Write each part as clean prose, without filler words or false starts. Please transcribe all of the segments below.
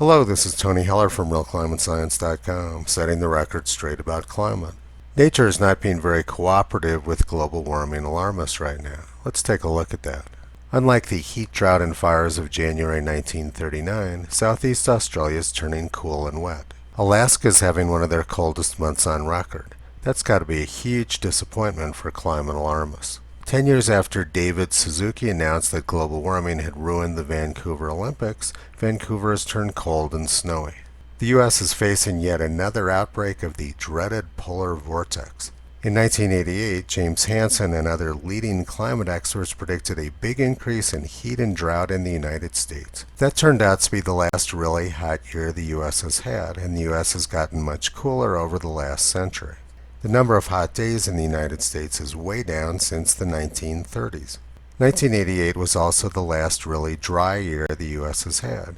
Hello, this is Tony Heller from RealClimateScience.com, setting the record straight about climate. Nature is not being very cooperative with global warming alarmists right now. Let's take a look at that. Unlike the heat, drought, and fires of January 1939, Southeast Australia is turning cool and wet. Alaska is having one of their coldest months on record. That's got to be a huge disappointment for climate alarmists. 10 years after David Suzuki announced that global warming had ruined the Vancouver Olympics, Vancouver has turned cold and snowy. The U.S. is facing yet another outbreak of the dreaded polar vortex. In 1988, James Hansen and other leading climate experts predicted a big increase in heat and drought in the United States. That turned out to be the last really hot year the U.S. has had, and the U.S. has gotten much cooler over the last century. The number of hot days in the United States is way down since the 1930s. 1988 was also the last really dry year the U.S. has had.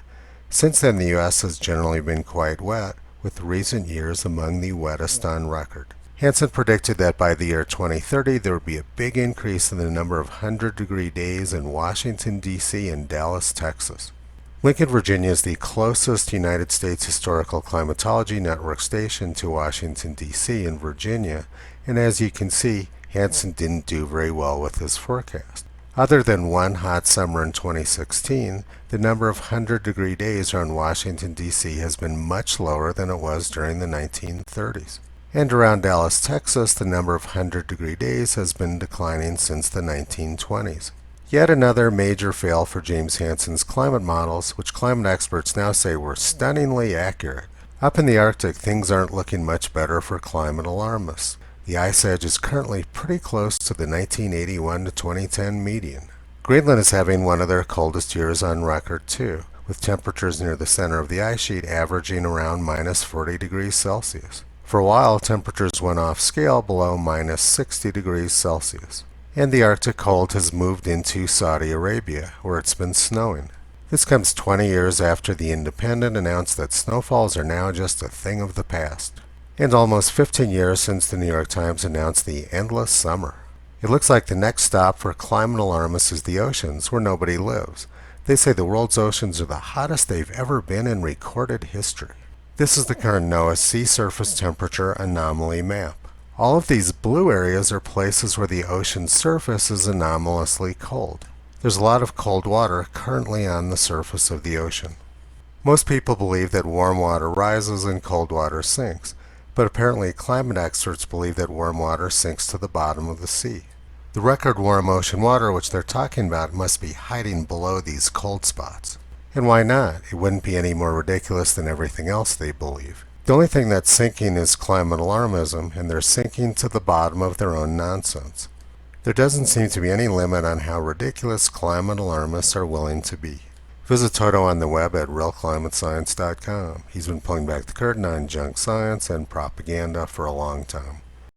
Since then, the U.S. has generally been quite wet, with recent years among the wettest on record. Hansen predicted that by the year 2030 there would be a big increase in the number of 100-degree days in Washington, D.C. and Dallas, Texas. Lincoln, Virginia is the closest United States Historical Climatology Network station to Washington, D.C. and Virginia, and as you can see, Hansen didn't do very well with his forecast. Other than one hot summer in 2016, the number of 100-degree days around Washington, D.C. has been much lower than it was during the 1930s. And around Dallas, Texas, the number of 100-degree days has been declining since the 1920s. Yet another major fail for James Hansen's climate models, which climate experts now say were stunningly accurate. Up in the Arctic, things aren't looking much better for climate alarmists. The ice edge is currently pretty close to the 1981 to 2010 median. Greenland is having one of their coldest years on record too, with temperatures near the center of the ice sheet averaging around minus 40 degrees Celsius. For a while, temperatures went off scale below minus 60 degrees Celsius. And the Arctic cold has moved into Saudi Arabia, where it's been snowing. This comes 20 years after The Independent announced that snowfalls are now just a thing of the past, and almost 15 years since the New York Times announced the endless summer. It looks like the next stop for climate alarmists is the oceans, where nobody lives. They say the world's oceans are the hottest they've ever been in recorded history. This is the current NOAA sea surface temperature anomaly map. All of these blue areas are places where the ocean's surface is anomalously cold. There's a lot of cold water currently on the surface of the ocean. Most people believe that warm water rises and cold water sinks, but apparently climate experts believe that warm water sinks to the bottom of the sea. The record warm ocean water which they're talking about must be hiding below these cold spots. And why not? It wouldn't be any more ridiculous than everything else they believe. The only thing that's sinking is climate alarmism, and they're sinking to the bottom of their own nonsense. There doesn't seem to be any limit on how ridiculous climate alarmists are willing to be. Visit Toto on the web at realclimatescience.com. He's been pulling back the curtain on junk science and propaganda for a long time.